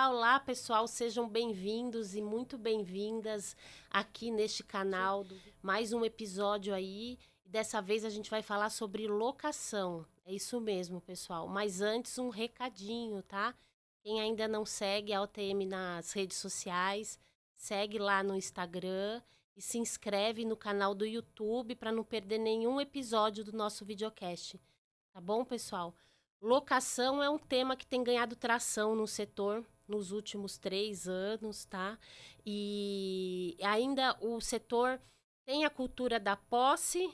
Olá, pessoal, sejam bem-vindos e muito bem-vindas aqui neste canal. Mais um episódio aí. Dessa vez a gente vai falar sobre locação. É isso mesmo, pessoal. Mas antes, um recadinho, tá? Quem ainda não segue a OTM nas redes sociais, segue lá no Instagram e se inscreve no canal do YouTube para não perder nenhum episódio do nosso videocast. Tá bom, pessoal? Locação é um tema que tem ganhado tração no setor nos últimos 3 anos, tá? E ainda o setor tem a cultura da posse,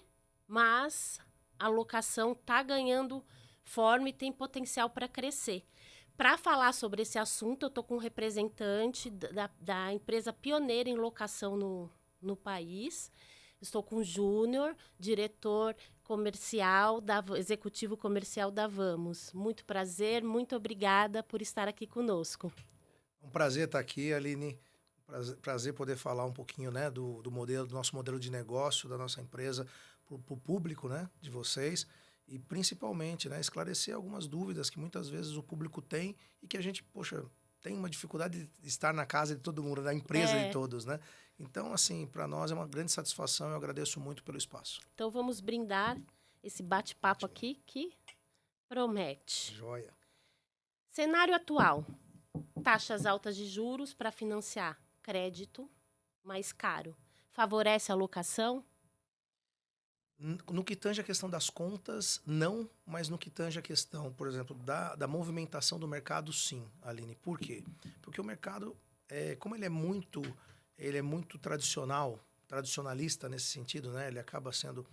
mas a locação tá ganhando forma e tem potencial para crescer. Para falar sobre esse assunto, eu estou com um representante da empresa pioneira em locação no país. Estou com o Júnior, diretor comercial, executivo comercial da Vamos. Muito prazer, muito obrigada por estar aqui conosco. Um prazer estar aqui, Aline. Prazer poder falar um pouquinho, né, do modelo, do nosso modelo de negócio, da nossa empresa, para o público, né, de vocês. E principalmente, né, esclarecer algumas dúvidas que muitas vezes o público tem e que a gente, poxa, tem uma dificuldade de estar na casa de todo mundo, na empresa de todos, né? Então, assim, para nós é uma grande satisfação. Eu agradeço muito pelo espaço. Então, vamos brindar esse bate-papo aqui que promete. Joia. Cenário atual. Taxas altas de juros para financiar crédito mais caro. Favorece a locação? No que tange a questão das contas, não, mas no que tange a questão, por exemplo, da movimentação do mercado, sim, Aline. Por quê? Porque o mercado, como ele é muito tradicionalista nesse sentido, né? Ele acaba sendo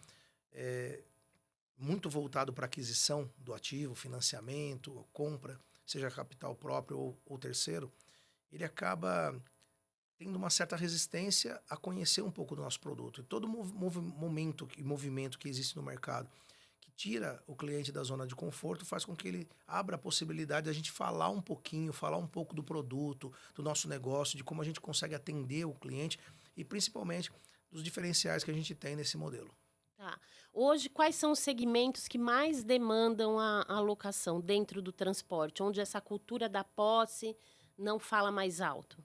muito voltado para aquisição do ativo, financiamento, compra, seja capital próprio ou terceiro. Ele acaba tendo uma certa resistência a conhecer um pouco do nosso produto. E todo movimento que existe no mercado que tira o cliente da zona de conforto faz com que ele abra a possibilidade de a gente falar um pouco do produto, do nosso negócio, de como a gente consegue atender o cliente e principalmente dos diferenciais que a gente tem nesse modelo. Tá. Hoje, quais são os segmentos que mais demandam a locação dentro do transporte, onde essa cultura da posse não fala mais alto?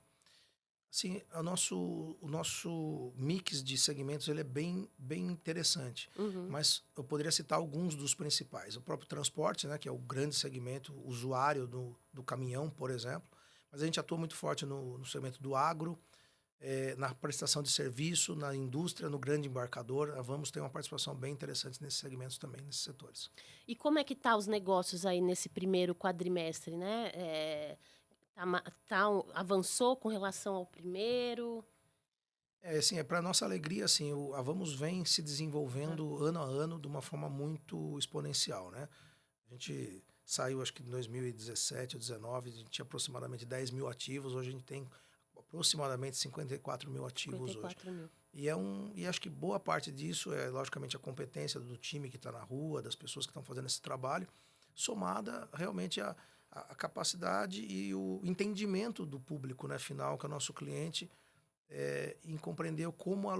Sim, o nosso mix de segmentos ele é bem interessante, Uhum. mas eu poderia citar alguns dos principais. O próprio transporte, né, que é o grande segmento, usuário do caminhão, por exemplo, mas a gente atua muito forte no segmento do agro, na prestação de serviço, na indústria, no grande embarcador. A Vamos ter uma participação bem interessante nesses segmentos também, nesses setores. E como é que tá os negócios aí nesse primeiro quadrimestre, né? Avançou com relação ao primeiro? Assim, para nossa alegria, assim, a Vamos vem se Ah, desenvolvendo ano a ano de uma forma muito exponencial, né? A gente saiu, acho que em 2017 ou 2019, a gente tinha aproximadamente 10 mil ativos, hoje a gente tem aproximadamente 54 mil ativos hoje. 54 mil. E acho que boa parte disso é, logicamente, a competência do time que está na rua, das pessoas que estão fazendo esse trabalho, somada realmente a capacidade e o entendimento do público, né, final, que é o nosso cliente, em compreender como a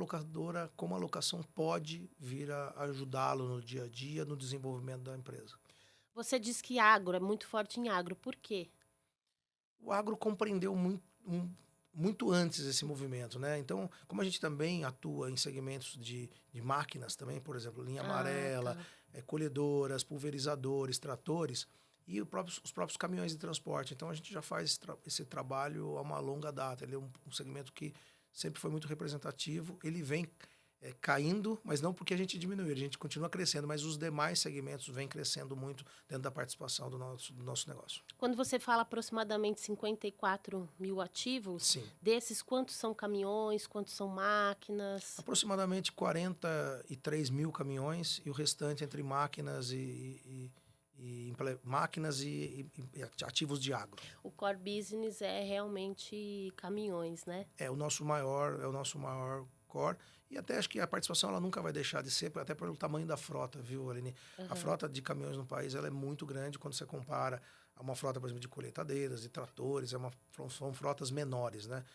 locação pode vir a ajudá-lo no dia a dia, no desenvolvimento da empresa. Você diz que agro é muito forte em agro, por quê? O agro compreendeu muito antes esse movimento, né? Então, como a gente também atua em segmentos de máquinas também, por exemplo, linha Ah, amarela, tá. colhedoras, pulverizadores, tratores e os próprios caminhões de transporte. Então, a gente já faz esse trabalho há uma longa data. Ele é um segmento que sempre foi muito representativo. Ele vem caindo, mas não porque a gente diminuiu, a gente continua crescendo, mas os demais segmentos vêm crescendo muito dentro da participação do nosso negócio. Quando você fala aproximadamente 54 mil ativos, Sim. desses quantos são caminhões, quantos são máquinas? Aproximadamente 43 mil caminhões e o restante entre máquinas e ativos de agro. O core business é realmente caminhões, né? É o nosso maior core. E até acho que a participação ela nunca vai deixar de ser, até pelo tamanho da frota, viu, Aline? A Aham. frota de caminhões no país ela é muito grande quando você compara a uma frota, por exemplo, de colheitadeiras, de tratores, são frotas menores, né?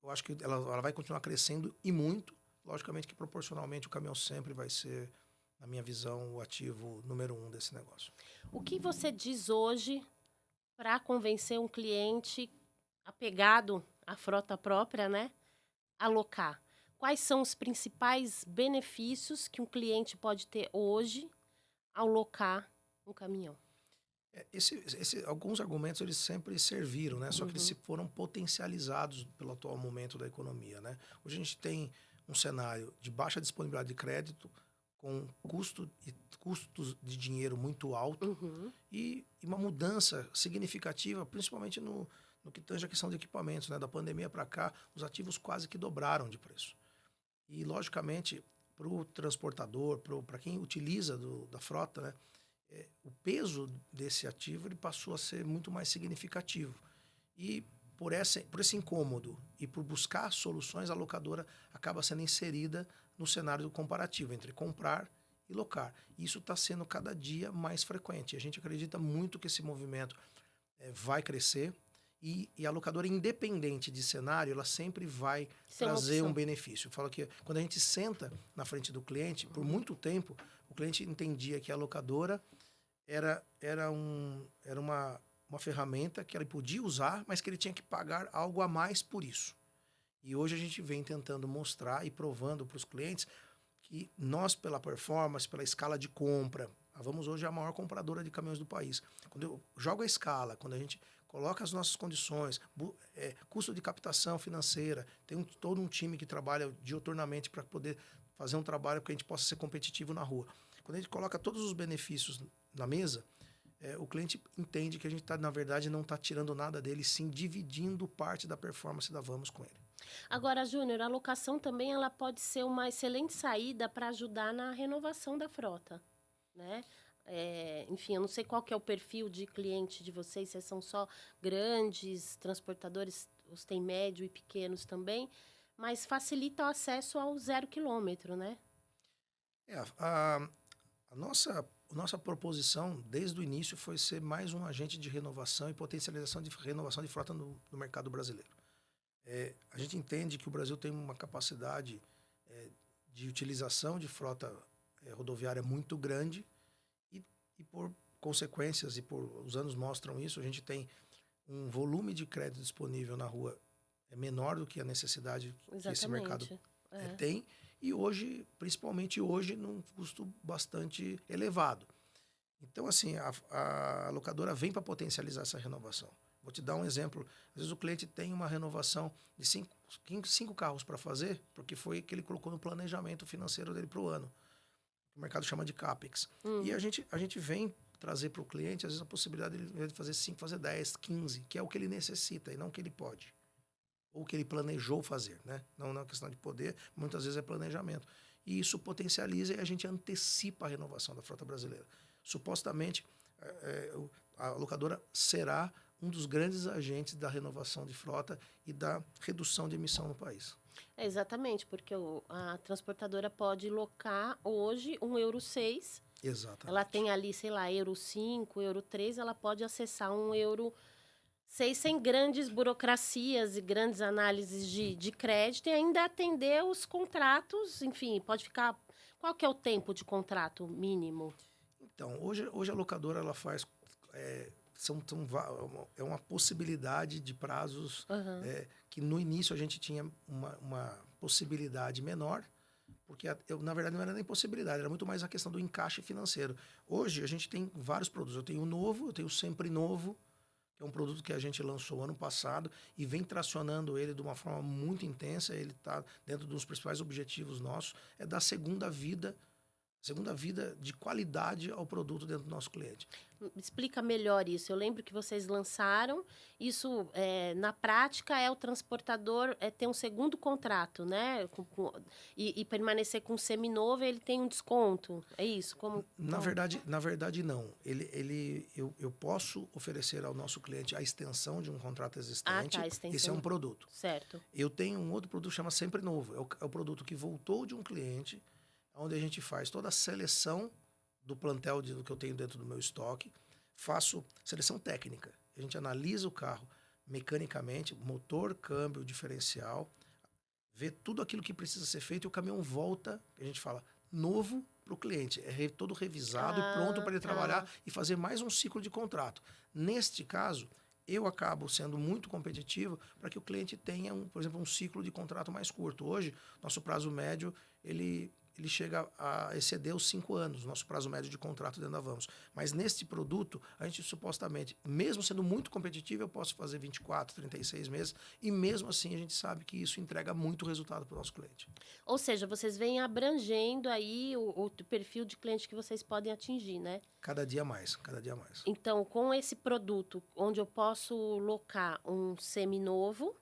Eu acho que ela vai continuar crescendo e muito. Logicamente que proporcionalmente o caminhão sempre vai ser, na minha visão, o ativo número 1 desse negócio. O que você diz hoje para convencer um cliente apegado à frota própria, né? Alocar. Quais são os principais benefícios que um cliente pode ter hoje ao locar um caminhão? Alguns argumentos eles sempre serviram, né? Só que eles Uhum. foram potencializados pelo atual momento da economia, né? Hoje a gente tem um cenário de baixa disponibilidade de crédito, com custos de dinheiro muito alto Uhum. e uma mudança significativa, principalmente no que tange a questão de equipamentos, né? Da pandemia para cá, os ativos quase que dobraram de preço. E, logicamente, para o transportador, para quem utiliza da frota, né? O peso desse ativo ele passou a ser muito mais significativo. E por esse incômodo e por buscar soluções, a locadora acaba sendo inserida no cenário comparativo entre comprar e locar. Isso está sendo cada dia mais frequente. A gente acredita muito que esse movimento vai crescer e a locadora, independente de cenário, ela sempre vai Isso é uma trazer um opção. benefício. Eu falo que quando a gente senta na frente do cliente, por muito tempo, o cliente entendia que a locadora era uma ferramenta que ele podia usar, mas que ele tinha que pagar algo a mais por isso. E hoje a gente vem tentando mostrar e provando para os clientes que nós, pela performance, pela escala de compra, a Vamos hoje é a maior compradora de caminhões do país. Quando eu jogo a escala, quando a gente coloca as nossas condições, custo de captação financeira, tem todo um time que trabalha diuturnamente para poder fazer um trabalho que a gente possa ser competitivo na rua. Quando a gente coloca todos os benefícios na mesa, o cliente entende que a gente, na verdade, não está tirando nada dele, sim dividindo parte da performance da Vamos com ele. Agora, Júnior, a locação também ela pode ser uma excelente saída para ajudar na renovação da frota, né? Enfim, eu não sei qual que é o perfil de cliente de vocês, se são só grandes transportadores, os tem médio e pequenos também, mas facilita o acesso ao 0 km, né? É, a nossa proposição, desde o início, foi ser mais um agente de renovação e potencialização de renovação de frota no mercado brasileiro. A gente entende que o Brasil tem uma capacidade de utilização de frota rodoviária muito grande e por consequências, e por os anos mostram isso, a gente tem um volume de crédito disponível na rua menor do que a necessidade que esse mercado Exatamente. tem, e hoje, principalmente hoje, num custo bastante elevado. Então, assim, a locadora vem para potencializar essa renovação. Vou te dar um exemplo. Às vezes o cliente tem uma renovação de cinco carros para fazer, porque foi que ele colocou no planejamento financeiro dele para o ano. O mercado chama de CAPEX. E a gente vem trazer para o cliente, às vezes, a possibilidade de fazer 5, fazer 10, 15, que é o que ele necessita e não o que ele pode. Ou o que ele planejou fazer, né? Não é uma questão de poder, muitas vezes é planejamento. E isso potencializa e a gente antecipa a renovação da frota brasileira. Supostamente, a locadora será um dos grandes agentes da renovação de frota e da redução de emissão no país. Exatamente, porque a transportadora pode locar hoje um Euro 6. Exatamente. Ela tem ali, sei lá, Euro 5, Euro 3, ela pode acessar um Euro 6 sem grandes burocracias e grandes análises de crédito e ainda atender os contratos, enfim, pode ficar... Qual que é o tempo de contrato mínimo? Então, hoje a locadora ela faz... é uma possibilidade de prazos que no início a gente tinha uma possibilidade menor, porque na verdade não era nem possibilidade, era muito mais a questão do encaixe financeiro. Hoje a gente tem vários produtos. Eu tenho o novo, eu tenho o Sempre Novo, que é um produto que a gente lançou ano passado e vem tracionando ele de uma forma muito intensa. Ele está dentro dos principais objetivos nossos, é dar segunda vida de qualidade ao produto dentro do nosso cliente. Explica melhor isso. Eu lembro que vocês lançaram. Isso, na prática, o transportador ter um segundo contrato, né? E permanecer com o seminovo, ele tem um desconto. É isso? Na verdade, não. Eu posso oferecer ao nosso cliente a extensão de um contrato existente. Tá, extensão. Esse é um produto. Certo. Eu tenho um outro produto que chama Sempre Novo. É o produto que voltou de um cliente, onde a gente faz toda a seleção do plantel do que eu tenho dentro do meu estoque, faço seleção técnica. A gente analisa o carro mecanicamente, motor, câmbio, diferencial, vê tudo aquilo que precisa ser feito e o caminhão volta, a gente fala, novo para o cliente. Todo revisado e pronto para ele trabalhar e fazer mais um ciclo de contrato. Neste caso, eu acabo sendo muito competitivo para que o cliente tenha, por exemplo, um ciclo de contrato mais curto. Hoje, nosso prazo médio, ele chega a exceder os 5 anos, nosso prazo médio de contrato dentro da Vamos. Mas neste produto, a gente supostamente, mesmo sendo muito competitivo, eu posso fazer 24, 36 meses, e mesmo assim a gente sabe que isso entrega muito resultado para o nosso cliente. Ou seja, vocês vêm abrangendo aí o perfil de cliente que vocês podem atingir, né? Cada dia mais, cada dia mais. Então, com esse produto, onde eu posso locar um seminovo,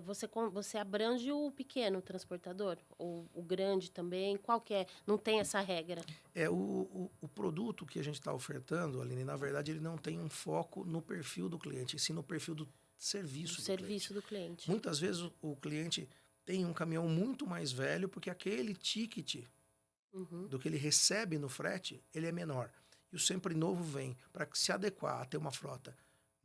você abrange o pequeno transportador? Ou o grande também? Qual que é? Não tem essa regra? O produto que a gente está ofertando, Aline, na verdade, ele não tem um foco no perfil do cliente, e sim no perfil do serviço do serviço cliente. do cliente. Muitas vezes o cliente tem um caminhão muito mais velho, porque aquele ticket do que ele recebe no frete, ele é menor. E o Sempre Novo vem para se adequar a ter uma frota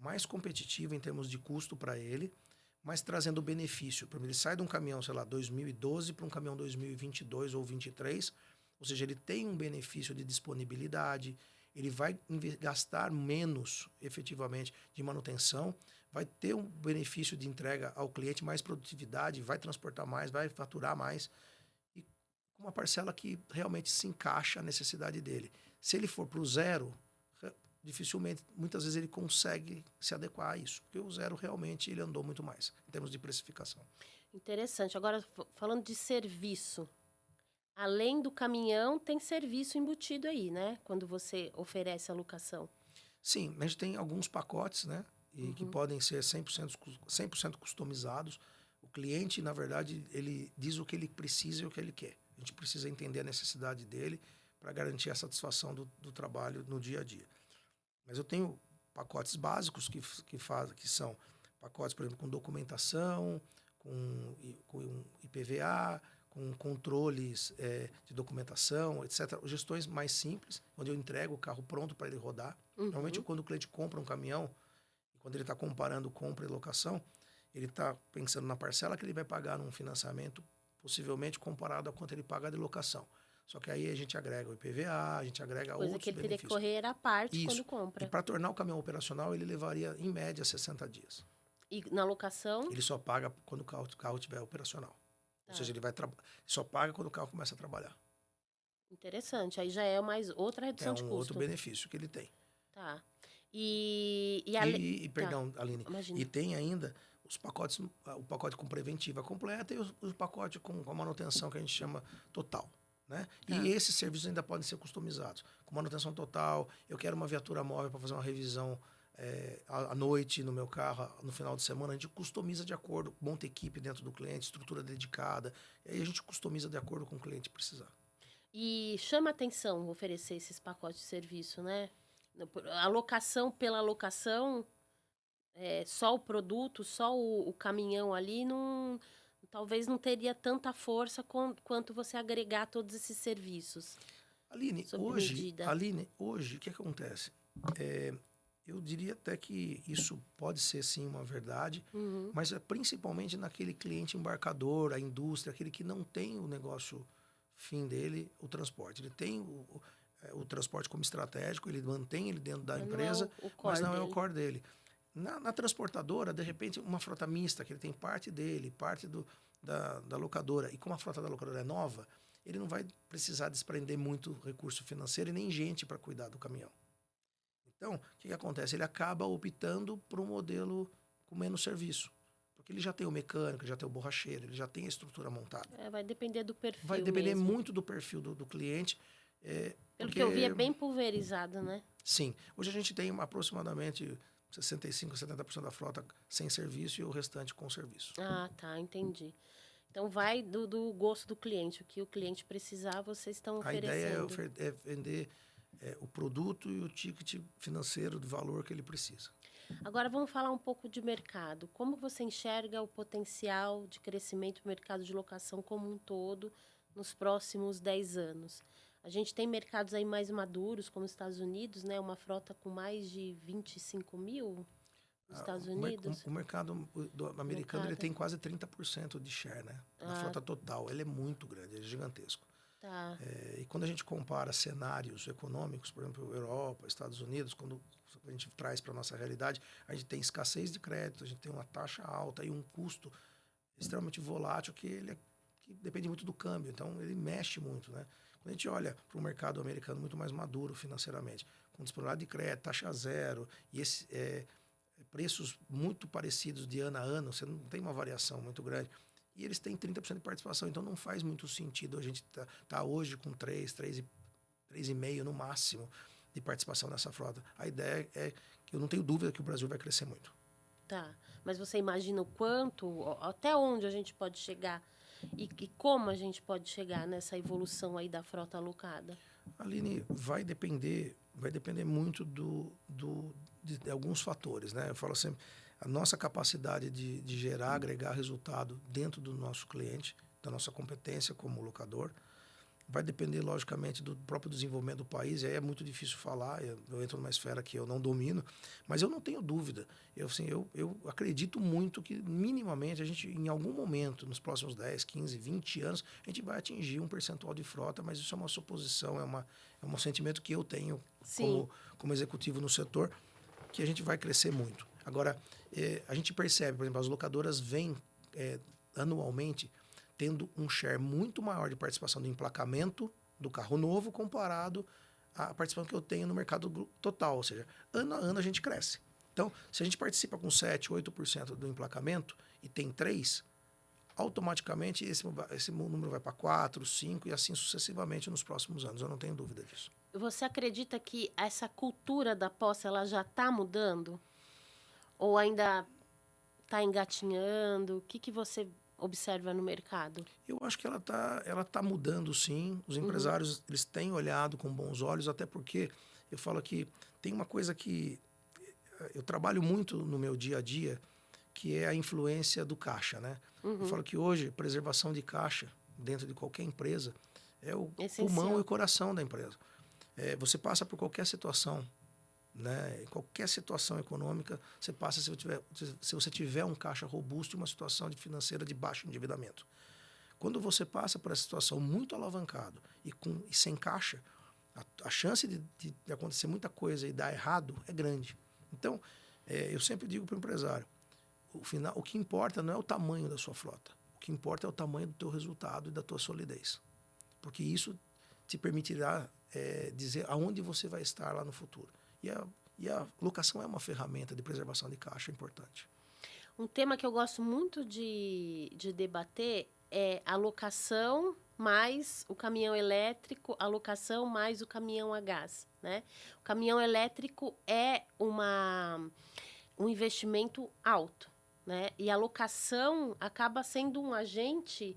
mais competitiva em termos de custo para ele, mas trazendo benefício. Por exemplo, ele sai de um caminhão, sei lá, 2012 para um caminhão 2022 ou 2023, ou seja, ele tem um benefício de disponibilidade, ele vai gastar menos, efetivamente, de manutenção, vai ter um benefício de entrega ao cliente, mais produtividade, vai transportar mais, vai faturar mais, e com uma parcela que realmente se encaixa à necessidade dele. Se ele for para o zero, dificilmente, muitas vezes ele consegue se adequar a isso, porque o zero realmente ele andou muito mais, em termos de precificação. Interessante. Agora, falando de serviço, além do caminhão, tem serviço embutido aí, né? Quando você oferece a locação. Sim, a gente tem alguns pacotes, né? E que podem ser 100% customizados. O cliente, na verdade, ele diz o que ele precisa e o que ele quer. A gente precisa entender a necessidade dele para garantir a satisfação do trabalho no dia a dia. Mas eu tenho pacotes básicos que são pacotes, por exemplo, com documentação, com IPVA, com controles de documentação, etc. Gestões mais simples, onde eu entrego o carro pronto para ele rodar. Normalmente, quando o cliente compra um caminhão, quando ele está comparando compra e locação, ele está pensando na parcela que ele vai pagar num financiamento, possivelmente comparado a quanto ele paga de locação. Só que aí a gente agrega o IPVA, a gente agrega outros benefícios. Coisa que ele teria que correr à parte quando compra. E para tornar o caminhão operacional, ele levaria, em média, 60 dias. E na locação? Ele só paga quando o carro estiver operacional. Ou seja, ele só paga quando o carro começa a trabalhar. Interessante. Aí já é mais outra redução de custo. É um outro benefício que ele tem. Tá. Perdão, Aline. Imagina. E tem ainda os pacotes, o pacote com preventiva completa e o pacote com a manutenção que a gente chama total. Né? Tá. E esses serviços ainda podem ser customizados. Com manutenção total, eu quero uma viatura móvel para fazer uma revisão à noite no meu carro, no final de semana, a gente customiza de acordo, monta equipe dentro do cliente, estrutura dedicada, e aí a gente customiza de acordo com o cliente precisar. E chama atenção oferecer esses pacotes de serviço, né? A locação pela locação, só o produto, só o caminhão ali, talvez não teria tanta força quanto você agregar todos esses serviços. Aline, hoje, o que acontece? Eu diria até que isso pode ser, sim, uma verdade, mas é principalmente naquele cliente embarcador, a indústria, aquele que não tem o negócio fim dele, o transporte. Ele tem o transporte como estratégico, ele mantém ele dentro da empresa, mas não é o core dele. Na transportadora, de repente, uma frota mista, que ele tem parte dele, parte da locadora, e como a frota da locadora é nova, ele não vai precisar desprender muito recurso financeiro e nem gente para cuidar do caminhão. Então, o que acontece? Ele acaba optando por um modelo com menos serviço. Porque ele já tem o mecânico, ele já tem o borracheiro, ele já tem a estrutura montada. Vai depender do perfil. Vai depender mesmo. muito do perfil do cliente. Pelo que eu vi, é bem pulverizado, né? Sim. Hoje a gente tem aproximadamente 65%, 70% da frota sem serviço e o restante com serviço. Ah, tá, entendi. Então vai do gosto do cliente. O que o cliente precisar, vocês estão oferecendo. A ideia é vender o produto e o ticket financeiro de valor que ele precisa. Agora vamos falar um pouco de mercado. Como você enxerga o potencial de crescimento do mercado de locação como um todo nos próximos 10 anos? A gente tem mercados aí mais maduros, como os Estados Unidos, né? Uma frota com mais de 25 mil nos Estados Unidos. O mercado americano ele tem quase 30% de share, né? Na frota total. Ele é muito grande, ele é gigantesco. Tá. E quando a gente compara cenários econômicos, por exemplo, Europa, Estados Unidos, quando a gente traz para a nossa realidade, a gente tem escassez de crédito, a gente tem uma taxa alta e um custo extremamente volátil que depende muito do câmbio, então ele mexe muito, né? Quando a gente olha para o mercado americano muito mais maduro financeiramente, com disponibilidade de crédito, taxa zero e preços muito parecidos de ano a ano, você não tem uma variação muito grande. E eles têm 30% de participação, então não faz muito sentido a gente tá hoje com 3,5% no máximo de participação nessa frota. A ideia é que eu não tenho dúvida que o Brasil vai crescer muito. Tá, mas você imagina o quanto, até onde a gente pode chegar e como a gente pode chegar nessa evolução aí da frota alocada? Aline, vai depender muito de alguns fatores, né? Eu falo sempre, a nossa capacidade de gerar, agregar resultado dentro do nosso cliente, da nossa competência como locador, vai depender, logicamente, do próprio desenvolvimento do país, e aí é muito difícil falar, eu entro numa esfera que eu não domino, mas eu não tenho dúvida. Eu acredito muito que, minimamente, a gente, em algum momento, nos próximos 10, 15, 20 anos, a gente vai atingir um percentual de frota, mas isso é uma suposição, é um sentimento que eu tenho como executivo no setor, que a gente vai crescer muito. Agora, a gente percebe, por exemplo, as locadoras vêm anualmente tendo um share muito maior de participação do emplacamento do carro novo comparado à participação que eu tenho no mercado total. Ou seja, ano a ano a gente cresce. Então, se a gente participa com 7, 8% do emplacamento e tem 3%, automaticamente esse número vai para 4, 5 e assim sucessivamente nos próximos anos. Eu não tenho dúvida disso. Você acredita que essa cultura da posse ela já está mudando? Ou ainda está engatinhando? O que você observa no mercado? Eu acho que ela tá mudando, sim. Os empresários eles têm olhado com bons olhos, até porque eu falo que tem uma coisa que eu trabalho muito no meu dia a dia, que é a influência do caixa, né? Eu falo que hoje preservação de caixa dentro de qualquer empresa é o pulmão e o coração da empresa. Você passa por qualquer situação, né? Em qualquer situação econômica, você passa se você tiver um caixa robusto e uma situação financeira de baixo endividamento. Quando você passa por essa situação muito alavancado e sem caixa, a chance de acontecer muita coisa e dar errado é grande. Então, eu sempre digo para o empresário, o que importa não é o tamanho da sua frota, o que importa é o tamanho do teu resultado e da tua solidez. Porque isso te permitirá dizer aonde você vai estar lá no futuro. E a locação é uma ferramenta de preservação de caixa importante. Um tema que eu gosto muito de debater é a locação mais o caminhão elétrico, a locação mais o caminhão a gás, né? O caminhão elétrico é um investimento alto, né? E a locação acaba sendo um agente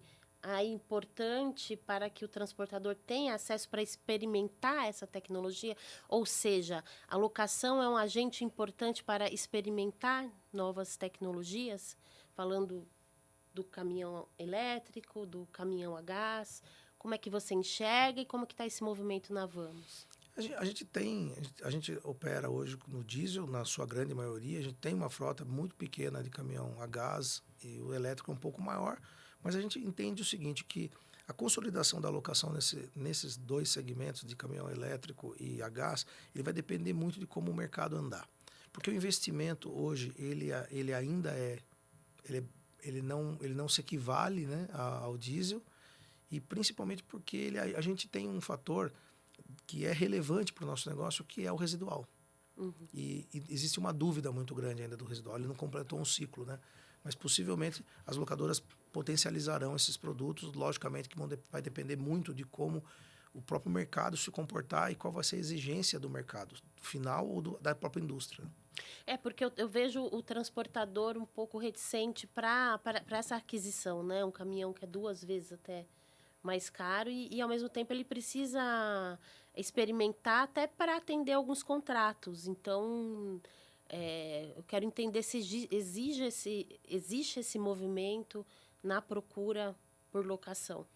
importante para que o transportador tenha acesso para experimentar essa tecnologia, ou seja, a locação é um agente importante para experimentar novas tecnologias, falando do caminhão elétrico, do caminhão a gás. Como é que você enxerga e como que está esse movimento na Vamos? A gente opera hoje no diesel, na sua grande maioria. A gente tem uma frota muito pequena de caminhão a gás e o elétrico é um pouco maior, mas a gente entende o seguinte, que a consolidação da alocação nesses dois segmentos de caminhão elétrico e a gás, ele vai depender muito de como o mercado andar. Porque o investimento hoje, ele ainda ele não se equivale, né, ao diesel, e principalmente porque a gente tem um fator que é relevante para o nosso negócio, que é o residual. E existe uma dúvida muito grande ainda do residual. Ele não completou um ciclo, né? Mas possivelmente as locadoras potencializarão esses produtos. Logicamente que vai depender muito de como o próprio mercado se comportar e qual vai ser a exigência do mercado final ou da própria indústria. Porque eu vejo o transportador um pouco reticente para essa aquisição, né? Um caminhão que é 2 vezes até mais caro e ao mesmo tempo ele precisa experimentar até para atender alguns contratos. Então, eu quero entender se existe esse movimento na procura por locação.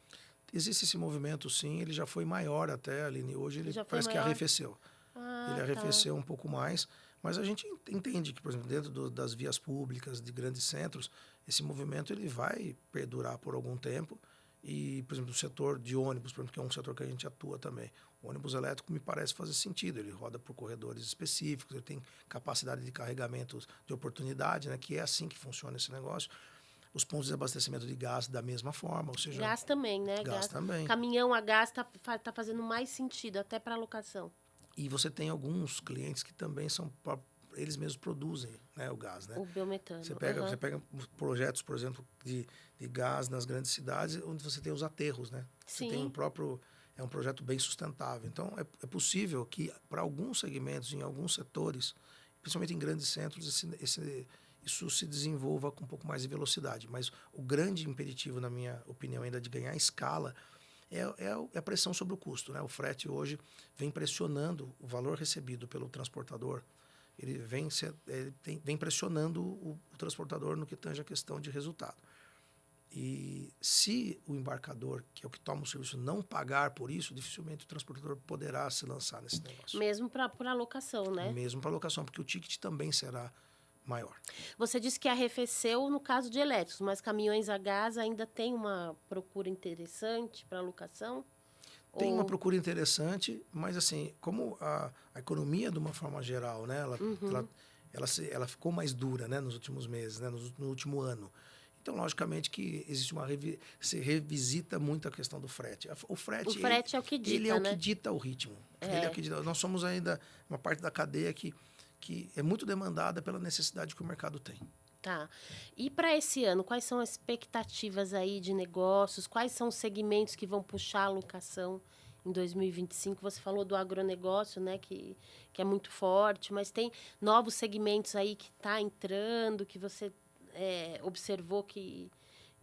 Existe esse movimento, sim. Ele já foi maior até, Aline. Hoje ele parece que arrefeceu. Ele arrefeceu um pouco mais. Mas a gente entende que, por exemplo, dentro das vias públicas de grandes centros, esse movimento ele vai perdurar por algum tempo. E, por exemplo, o setor de ônibus, por exemplo, que é um setor que a gente atua também. O ônibus elétrico me parece fazer sentido. Ele roda por corredores específicos, ele tem capacidade de carregamento de oportunidade, né? Que é assim que funciona esse negócio. Os pontos de abastecimento de gás da mesma forma, ou seja... Gás também, né? Gás também. Caminhão a gás tá fazendo mais sentido, até para locação. E você tem alguns clientes que também são... Eles mesmos produzem, né, o gás, né? O biometano. Você pega projetos, por exemplo, de gás nas grandes cidades, onde você tem os aterros, né? Sim. Você tem é um projeto bem sustentável. Então, é possível que, para alguns segmentos, em alguns setores, principalmente em grandes centros, isso se desenvolva com um pouco mais de velocidade. Mas o grande impeditivo, na minha opinião, ainda de ganhar escala, é a pressão sobre o custo, né? O frete hoje vem pressionando o valor recebido pelo transportador. Ele vem pressionando o transportador no que tange a questão de resultado. E se o embarcador, que é o que toma o serviço, não pagar por isso, dificilmente o transportador poderá se lançar nesse negócio. Mesmo para alocação, né? Mesmo para alocação, porque o ticket também será maior. Você disse que arrefeceu no caso de elétricos, mas caminhões a gás ainda tem uma procura interessante para alocação? Tem uma procura interessante, mas assim, como a economia, de uma forma geral, né, ela ficou mais dura, né, nos últimos meses, né, no último ano. Então, logicamente que existe se revisita muito a questão do frete. O frete é o que dita, ele é o né? que dita o ritmo. Ele é o que dita. Nós somos ainda uma parte da cadeia que é muito demandada pela necessidade que o mercado tem. Tá. E para esse ano, quais são as expectativas aí de negócios? Quais são os segmentos que vão puxar a alocação em 2025? Você falou do agronegócio, né, que é muito forte, mas tem novos segmentos aí que está entrando, que você observou que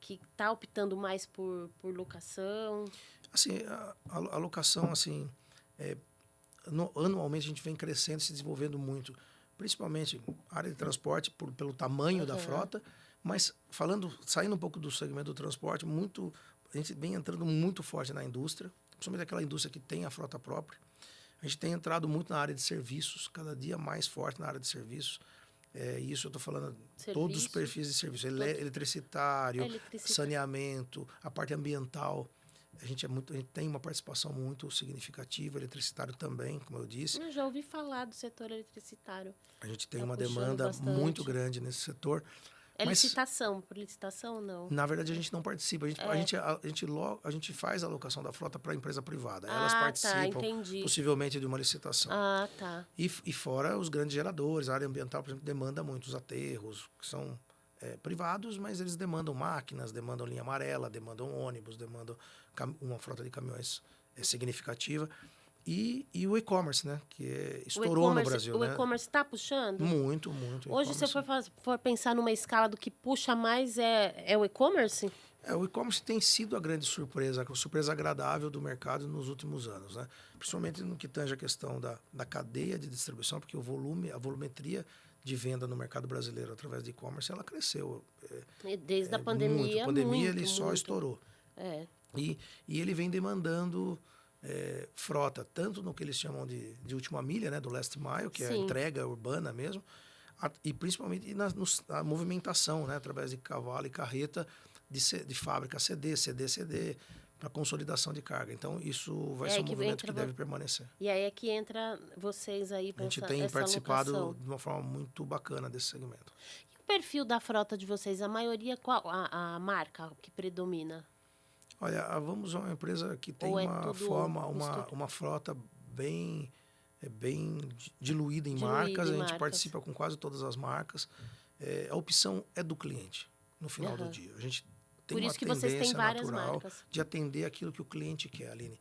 está optando mais por locação? Assim, a locação, assim, anualmente a gente vem crescendo, se desenvolvendo muito, principalmente a área de transporte, pelo tamanho da frota, mas saindo um pouco do segmento do transporte, a gente vem entrando muito forte na indústria, principalmente aquela indústria que tem a frota própria. A gente tem entrado muito na área de serviços, cada dia mais forte na área de serviços. Isso eu estou falando todos os perfis de serviço, eletricitário, saneamento, a parte ambiental. A gente tem uma participação muito significativa, eletricitário também, como eu disse. Eu já ouvi falar do setor eletricitário. A gente tem uma demanda muito grande nesse setor. É licitação, por licitação não? Na verdade, a gente não participa. A gente faz a alocação da frota para a empresa privada. Elas participam, possivelmente, de uma licitação. Ah, tá. E fora os grandes geradores, a área ambiental, por exemplo, demanda muito os aterros, que são privados, mas eles demandam máquinas, demandam linha amarela, demandam ônibus, demandam uma frota de caminhões significativa. E o e-commerce, né? Que estourou no Brasil. O e-commerce está puxando? Muito, muito. Hoje, se você for pensar numa escala do que puxa mais, é o e-commerce? O e-commerce tem sido a grande surpresa, a surpresa agradável do mercado nos últimos anos, né? Principalmente no que tange a questão da cadeia de distribuição, porque a volumetria de venda no mercado brasileiro através de e-commerce, ela cresceu. Desde a pandemia, a pandemia ele só estourou. E ele vem demandando frota, tanto no que eles chamam de última milha, né, do last mile, que é a entrega urbana mesmo, e principalmente na movimentação, né, através de cavalo e carreta de fábrica CD, para consolidação de carga. Então, isso vai ser um movimento que deve permanecer. E aí é que entra vocês aí para essa alocação. A gente tem participado alocação de uma forma muito bacana desse segmento. E o perfil da frota de vocês, a maioria, qual a marca que predomina? Olha, a Vamos é uma empresa que tem uma frota bem diluída em marcas. A gente participa com quase todas as marcas. A opção é do cliente, no final do dia. A gente tem uma tendência natural de atender aquilo que o cliente quer, Aline.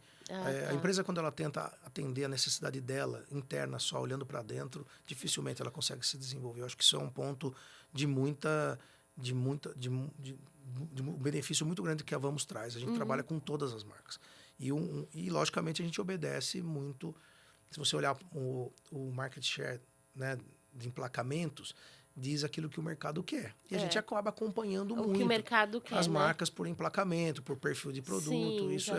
A empresa, quando ela tenta atender a necessidade dela, interna só, olhando para dentro, dificilmente ela consegue se desenvolver. Eu acho que isso é um ponto de um benefício muito grande que a Vamos traz. A gente trabalha com todas as marcas. E logicamente, a gente obedece muito. Se você olhar o market share, né, de emplacamentos, diz aquilo que o mercado quer. E a gente acaba acompanhando muito que o mercado quer, as marcas por emplacamento, por perfil de produto. Sim, isso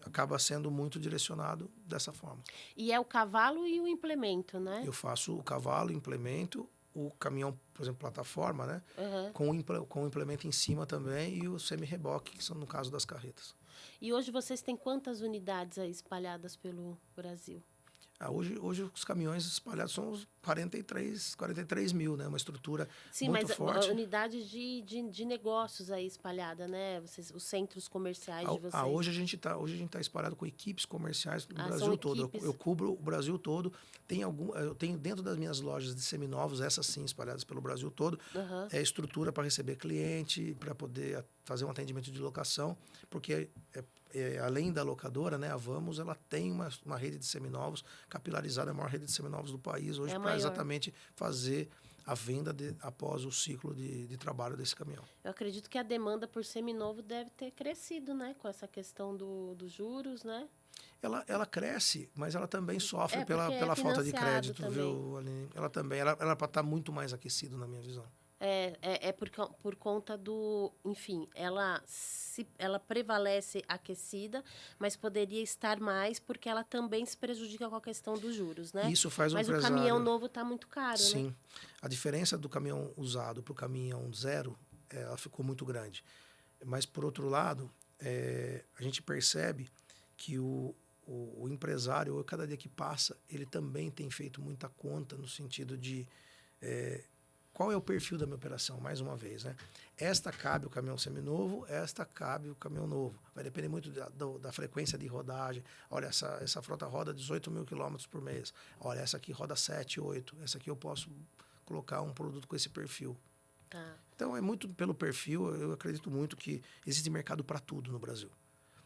acaba sendo muito direcionado dessa forma. E é o cavalo e o implemento, né? Eu faço o cavalo, implemento o caminhão, por exemplo, plataforma, né? Aham. Com o implemento em cima também e o semi-reboque, que são no caso das carretas. E hoje vocês têm quantas unidades aí espalhadas pelo Brasil? Hoje os caminhões espalhados são os 43 mil, né? Uma estrutura Sim, muito mas forte. unidades de negócios aí espalhada, né? Os centros comerciais de vocês. Hoje a gente tá espalhado com equipes comerciais no São Brasil todo. equipes. Eu cubro o Brasil todo. Eu tenho dentro das minhas lojas de seminovos, essas sim, espalhadas pelo Brasil todo, Aham. estrutura para receber cliente, para poder fazer um atendimento de locação, porque além da locadora, né, a Vamos, ela tem uma rede de seminovos capilarizada, a maior rede de seminovos do país hoje, É a para maior. exatamente fazer a venda após o ciclo de trabalho desse caminhão. Eu acredito que a demanda por seminovo deve ter crescido, né? Com essa questão dos juros, né? Ela cresce, mas ela também sofre porque pela falta de financiado crédito, também. viu, Aline? Ela também, ela para estar muito mais aquecido na minha visão. É por conta do... Enfim, ela prevalece aquecida, mas poderia estar mais porque ela também se prejudica com a questão dos juros, né? Isso faz um Mas empresário... o caminhão novo está muito caro, né? Sim. A diferença do caminhão usado para o caminhão zero, ela ficou muito grande. Mas, por outro lado, a gente percebe que o empresário, cada dia que passa, ele também tem feito muita conta no sentido de qual é o perfil da minha operação, mais uma vez, né? Esta cabe o caminhão seminovo, esta cabe o caminhão novo. Vai depender muito da frequência de rodagem. Olha, essa frota roda 18 mil quilômetros por mês. Olha, essa aqui roda 7, 8. Essa aqui eu posso colocar um produto com esse perfil. Tá. Então, é muito pelo perfil. Eu acredito muito que existe mercado para tudo no Brasil.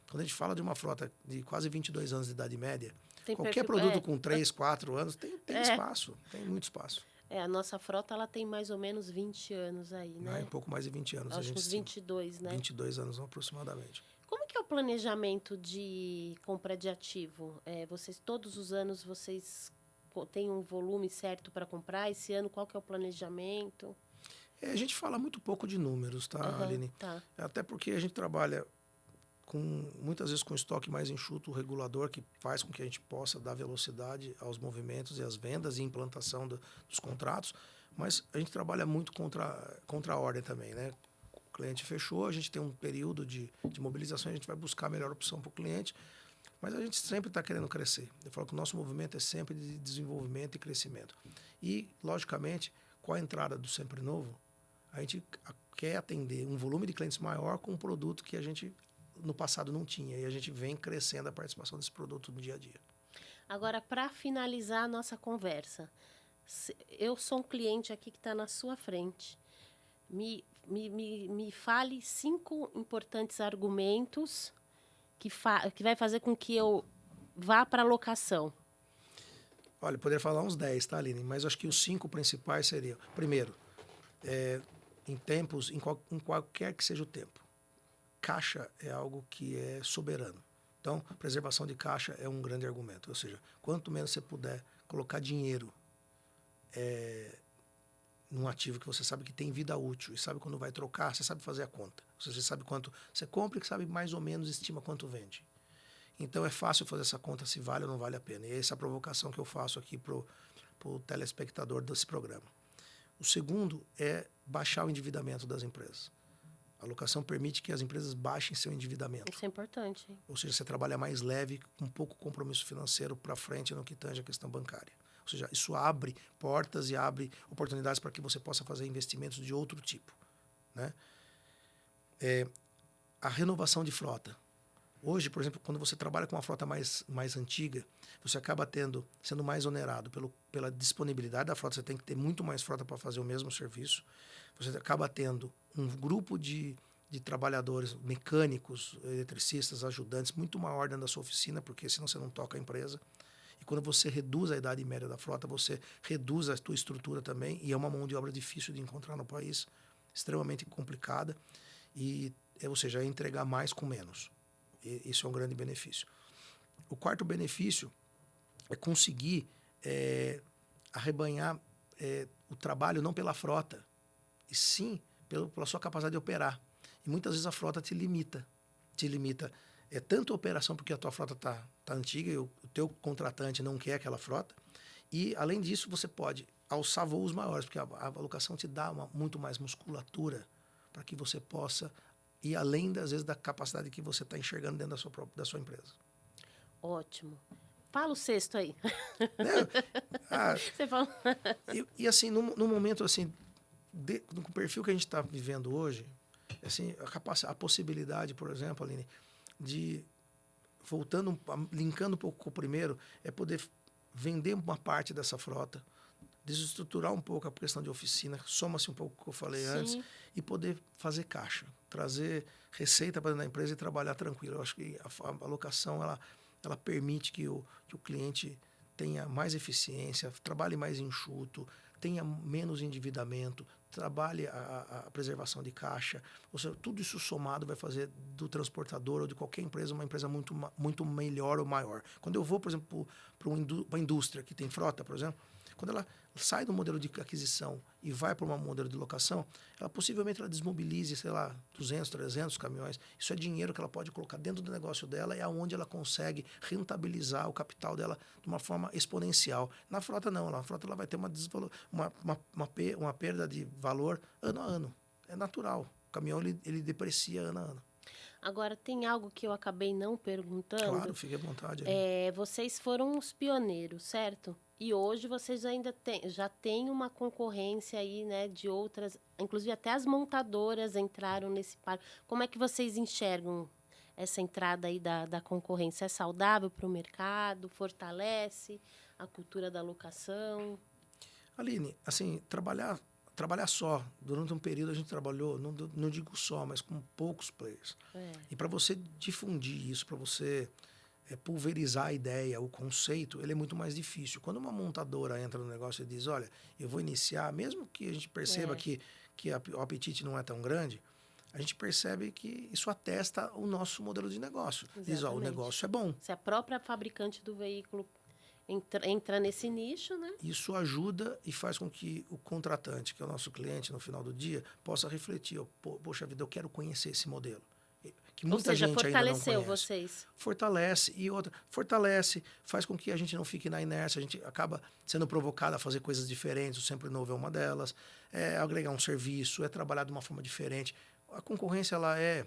Quando a gente fala de uma frota de quase 22 anos de idade média, qualquer produto com 3, 4 anos tem espaço, tem muito espaço. A nossa frota ela tem mais ou menos 20 anos aí, né? Um pouco mais de 20 anos. Acho que uns 22, né? 22 anos aproximadamente. Como que é o planejamento de compra de ativo? Todos os anos, vocês têm um volume certo para comprar? Esse ano, qual que é o planejamento? A gente fala muito pouco de números, tá, Aline? Tá. Até porque a gente trabalha muitas vezes com estoque mais enxuto, o regulador que faz com que a gente possa dar velocidade aos movimentos e às vendas e implantação dos contratos, mas a gente trabalha muito contra a ordem também, né? O cliente fechou, a gente tem um período de mobilização, a gente vai buscar a melhor opção para o cliente, mas a gente sempre está querendo crescer. Eu falo que o nosso movimento é sempre de desenvolvimento e crescimento. E, logicamente, com a entrada do Sempre Novo, a gente quer atender um volume de clientes maior com um produto que a gente no passado não tinha, e a gente vem crescendo a participação desse produto no dia a dia. Agora, para finalizar a nossa conversa, eu sou um cliente aqui que está na sua frente. Me fale 5 importantes argumentos que vai fazer com que eu vá para a locação. Olha, eu poderia falar uns 10, tá, Aline? Mas acho que os 5 principais seriam: primeiro, em qualquer que seja o tempo, caixa é algo que é soberano. Então, preservação de caixa é um grande argumento. Ou seja, quanto menos você puder colocar dinheiro num ativo que você sabe que tem vida útil e sabe quando vai trocar, você sabe fazer a conta. Você sabe quanto você compra e sabe mais ou menos estima quanto vende. Então, é fácil fazer essa conta se vale ou não vale a pena. E essa é a provocação que eu faço aqui para o telespectador desse programa. O segundo é baixar o endividamento das empresas. A locação permite que as empresas baixem seu endividamento. Isso é importante. Hein? Ou seja, você trabalha mais leve, com pouco compromisso financeiro para frente no que tange a questão bancária. Ou seja, isso abre portas e abre oportunidades para que você possa fazer investimentos de outro tipo, né? A renovação de frota. Hoje, por exemplo, quando você trabalha com uma frota mais antiga, você acaba sendo mais onerado pela disponibilidade da frota. Você tem que ter muito mais frota para fazer o mesmo serviço. Você acaba tendo um grupo de trabalhadores, mecânicos, eletricistas, ajudantes, muito maior dentro da sua oficina, porque senão você não toca a empresa. E quando você reduz a idade média da frota, você reduz a tua estrutura também, e é uma mão de obra difícil de encontrar no país, extremamente complicada, ou seja, é entregar mais com menos. Isso é um grande benefício. O quarto benefício é conseguir arrebanhar o trabalho não pela frota, e sim pela sua capacidade de operar. E muitas vezes a frota te limita. Tanto a operação porque a tua frota está antiga e o teu contratante não quer aquela frota. E, além disso, você pode alçar voos maiores, porque a locação te dá muito mais musculatura para que você possa ir além, às vezes, da capacidade que você está enxergando dentro da sua empresa. Ótimo. Fala o sexto aí. Né? Você fala... E assim, no momento, assim, no perfil que a gente está vivendo hoje, assim, a possibilidade, por exemplo, Aline, de, linkando um pouco com o primeiro, é poder vender uma parte dessa frota, desestruturar um pouco a questão de oficina, soma-se um pouco o que eu falei antes, e poder fazer caixa, trazer receita para dentro da empresa e trabalhar tranquilo. Eu acho que a locação, ela permite que o cliente tenha mais eficiência, trabalhe mais enxuto, tenha menos endividamento, trabalhe a preservação de caixa. Ou seja, tudo isso somado vai fazer do transportador ou de qualquer empresa uma empresa muito melhor ou maior. Quando eu vou, por exemplo, para uma indústria que tem frota, por exemplo, quando ela sai do modelo de aquisição e vai para um modelo de locação, possivelmente ela desmobilize, sei lá, 200, 300 caminhões. Isso é dinheiro que ela pode colocar dentro do negócio dela e é onde ela consegue rentabilizar o capital dela de uma forma exponencial. Na frota, não. Na frota, ela vai ter uma perda de valor ano a ano. É natural. O caminhão, ele deprecia ano a ano. Agora, tem algo que eu acabei não perguntando. Claro, fique à vontade. Vocês foram os pioneiros, certo? E hoje vocês ainda já têm uma concorrência aí, né, de outras... Inclusive, até as montadoras entraram nesse par. Como é que vocês enxergam essa entrada aí da concorrência? É saudável para o mercado? Fortalece a cultura da locação? Aline, assim, trabalhar só. Durante um período a gente trabalhou, não digo só, mas com poucos players. E para você difundir isso, para você pulverizar a ideia, o conceito, ele é muito mais difícil. Quando uma montadora entra no negócio e diz, olha, eu vou iniciar, mesmo que a gente perceba que o apetite não é tão grande, a gente percebe que isso atesta o nosso modelo de negócio. Exatamente. Diz, o negócio é bom. Se a própria fabricante do veículo entra nesse nicho, né? Isso ajuda e faz com que o contratante, que é o nosso cliente no final do dia, possa refletir, poxa vida, eu quero conhecer esse modelo. Que muita gente fortaleceu ainda não conhece. Vocês. Fortalece, faz com que a gente não fique na inércia, a gente acaba sendo provocado a fazer coisas diferentes, o Sempre Novo é uma delas, agregar um serviço, trabalhar de uma forma diferente. A concorrência, ela é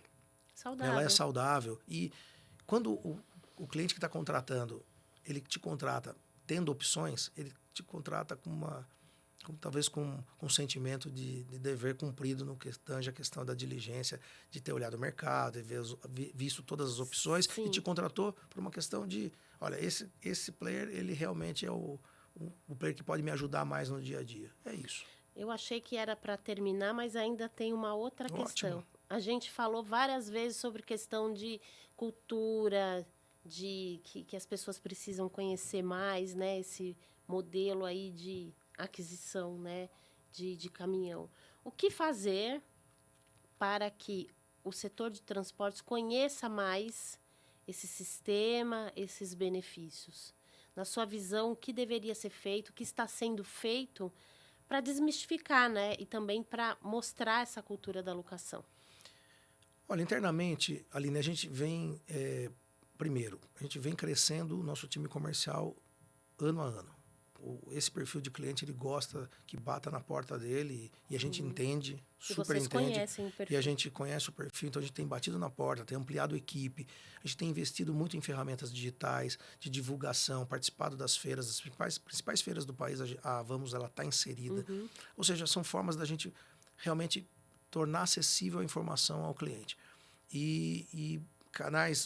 saudável. E quando o cliente que está contratando, ele te contrata tendo opções, ele te contrata talvez com um sentimento de dever cumprido no que tange a questão da diligência, de ter olhado o mercado, de visto todas as opções. Sim. E te contratou por uma questão de, olha, esse player, ele realmente é o player que pode me ajudar mais no dia a dia. É isso. Eu achei que era para terminar, mas ainda tem uma outra questão. A gente falou várias vezes sobre questão de cultura, que as pessoas precisam conhecer mais, né, esse modelo aí de aquisição, né, de caminhão. O que fazer para que o setor de transportes conheça mais esse sistema, esses benefícios? Na sua visão, o que deveria ser feito, o que está sendo feito para desmistificar, né, e também para mostrar essa cultura da locação? Olha, internamente, Aline, a gente vem... Primeiro, a gente vem crescendo o nosso time comercial ano a ano. Esse perfil de cliente, ele gosta que bata na porta dele e a gente entende, super entende. Conhecem o perfil. E a gente conhece o perfil, então a gente tem batido na porta, tem ampliado a equipe, a gente tem investido muito em ferramentas digitais, de divulgação, participado das feiras, das principais feiras do país, a Vamos, ela está inserida. Ou seja, são formas da gente realmente tornar acessível a informação ao cliente.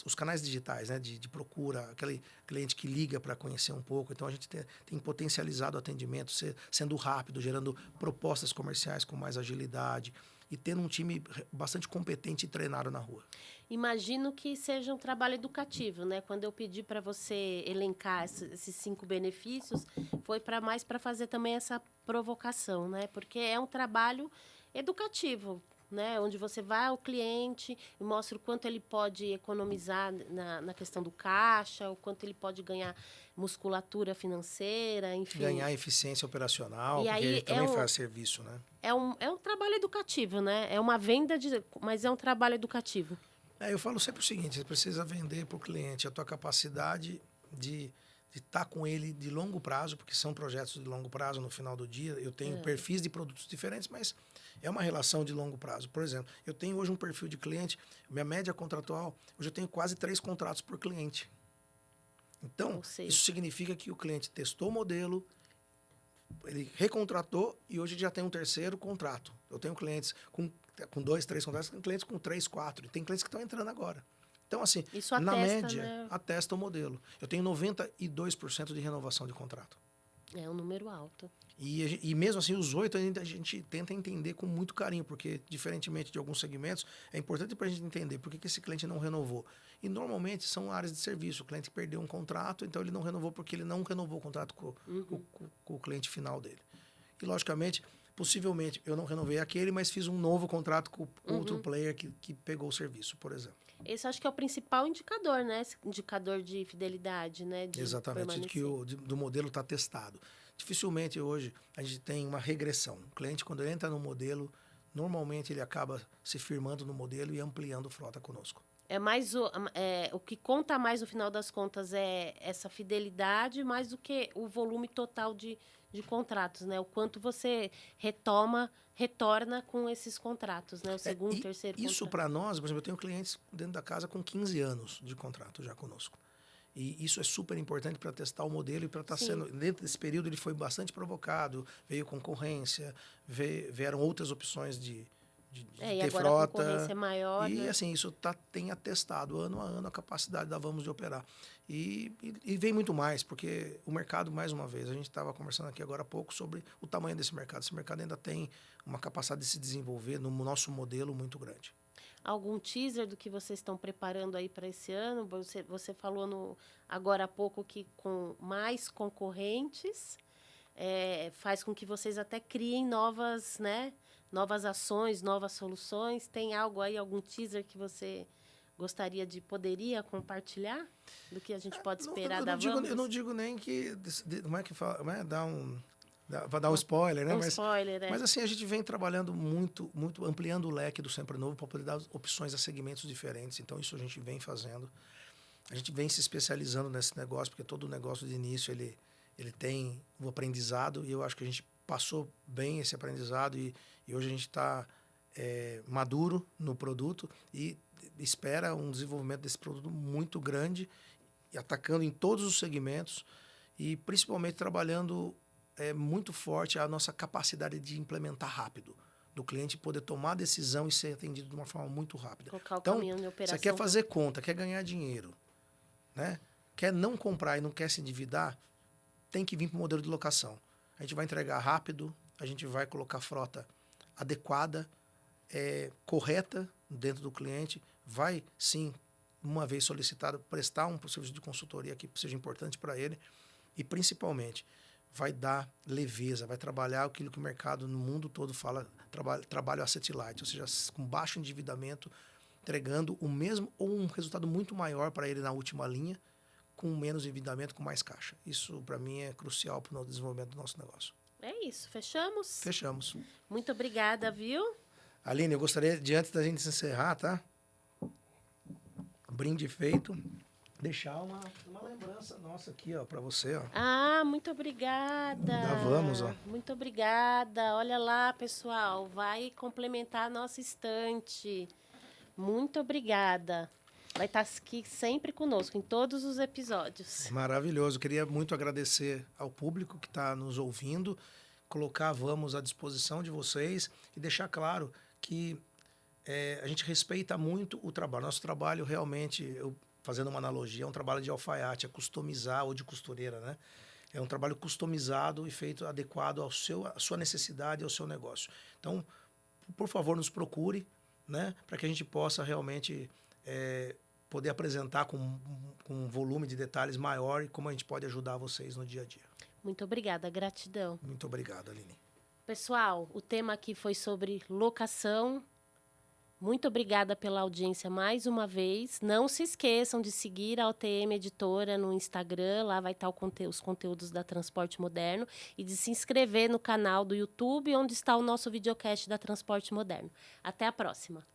Os canais digitais, né, de procura, aquele cliente que liga para conhecer um pouco. Então, a gente tem potencializado o atendimento, sendo rápido, gerando propostas comerciais com mais agilidade e tendo um time bastante competente e treinado na rua. Imagino que seja um trabalho educativo, né? Quando eu pedi para você elencar esses 5 benefícios, foi mais para fazer também essa provocação, né? Porque é um trabalho educativo, né, onde você vai ao cliente e mostra o quanto ele pode economizar na questão do caixa, o quanto ele pode ganhar musculatura financeira, enfim. Ganhar eficiência operacional, porque ele também faz serviço, né? É um trabalho educativo, né? É uma venda, mas é um trabalho educativo. Eu falo sempre o seguinte, você precisa vender para o cliente a tua capacidade de de estar com ele de longo prazo, porque são projetos de longo prazo no final do dia. Eu tenho perfis de produtos diferentes, mas é uma relação de longo prazo. Por exemplo, eu tenho hoje um perfil de cliente, minha média contratual, hoje eu tenho quase 3 contratos por cliente. Então, isso significa que o cliente testou o modelo, ele recontratou e hoje já tem um terceiro contrato. Eu tenho clientes com 2, 3 contratos, tem clientes com 3, 4, e tem clientes que estão entrando agora. Então, assim, isso na atesta, média, né? Atesta o modelo. Eu tenho 92% de renovação de contrato. É um número alto. E mesmo assim, os 8 ainda a gente tenta entender com muito carinho, porque, diferentemente de alguns segmentos, é importante para a gente entender por que esse cliente não renovou. E, normalmente, são áreas de serviço. O cliente perdeu um contrato, então ele não renovou porque ele não renovou o contrato com o cliente final dele. E, logicamente, possivelmente, eu não renovei aquele, mas fiz um novo contrato com outro player que pegou o serviço, por exemplo. Esse acho que é o principal indicador, né? Esse indicador de fidelidade, né? De exatamente, que do modelo está testado. Dificilmente hoje a gente tem uma regressão. O cliente, quando ele entra no modelo, normalmente ele acaba se firmando no modelo e ampliando frota conosco. É mais o que conta mais no final das contas é essa fidelidade, mais do que o volume total de contratos, né? O quanto você retorna com esses contratos, né? O segundo, terceiro contrato. Isso para nós, por exemplo, eu tenho clientes dentro da casa com 15 anos de contrato já conosco. E isso é super importante para testar o modelo e para estar sendo... Dentro desse período ele foi bastante provocado, veio concorrência, vieram outras opções de ter frota. A concorrência é maior, e né? assim, isso tem atestado ano a ano a capacidade da Vamos de operar. E vem muito mais, porque o mercado, mais uma vez, a gente estava conversando aqui agora há pouco sobre o tamanho desse mercado. Esse mercado ainda tem uma capacidade de se desenvolver no nosso modelo muito grande. Algum teaser do que vocês estão preparando aí para esse ano? Você falou agora há pouco que com mais concorrentes faz com que vocês até criem novas ações, novas soluções. Tem algo aí, algum teaser que você poderia compartilhar do que a gente pode esperar da Vamos? Eu não digo nem que... Como é que fala? Vai dar um spoiler, né? Mas assim, a gente vem trabalhando muito, ampliando o leque do Sempre Novo para poder dar opções a segmentos diferentes. Então, isso a gente vem fazendo. A gente vem se especializando nesse negócio, porque todo negócio de início, ele tem um aprendizado, e eu acho que a gente passou bem esse aprendizado, e hoje a gente está maduro no produto e espera um desenvolvimento desse produto muito grande, e atacando em todos os segmentos, e principalmente trabalhando muito forte a nossa capacidade de implementar rápido, do cliente poder tomar a decisão e ser atendido de uma forma muito rápida. Colocar o caminho de operação. Você quer fazer conta, quer ganhar dinheiro, né? Quer não comprar e não quer se endividar, tem que vir para o modelo de locação. A gente vai entregar rápido, a gente vai colocar frota adequada, correta dentro do cliente, vai sim, uma vez solicitado, prestar um serviço de consultoria que seja importante para ele, e principalmente vai dar leveza, vai trabalhar aquilo que o mercado no mundo todo fala, trabalho asset light, ou seja, com baixo endividamento, entregando o mesmo ou um resultado muito maior para ele na última linha, com menos endividamento, com mais caixa. Isso, para mim, é crucial para o desenvolvimento do nosso negócio. É isso, fechamos? Fechamos. Muito obrigada, viu? Aline, eu gostaria, antes da gente se encerrar, tá? Brinde feito. Deixar uma lembrança nossa aqui, ó, para você, ó. Ah, muito obrigada. Vamos, ó. Muito obrigada. Olha lá, pessoal, vai complementar a nossa estante. Muito obrigada. Vai estar aqui sempre conosco, em todos os episódios. Maravilhoso. Queria muito agradecer ao público que está nos ouvindo, colocar Vamos à disposição de vocês e deixar claro que a gente respeita muito o trabalho. Nosso trabalho realmente, fazendo uma analogia, é um trabalho de alfaiate, é customizar, ou de costureira, né? É um trabalho customizado e feito adequado à sua necessidade e ao seu negócio. Então, por favor, nos procure, né? Para que a gente possa realmente poder apresentar com um volume de detalhes maior e como a gente pode ajudar vocês no dia a dia. Muito obrigada, gratidão. Muito obrigado, Aline. Pessoal, o tema aqui foi sobre locação. Muito obrigada pela audiência mais uma vez. Não se esqueçam de seguir a OTM Editora no Instagram, lá vai estar os conteúdos da Transporte Moderno, e de se inscrever no canal do YouTube, onde está o nosso videocast da Transporte Moderno. Até a próxima!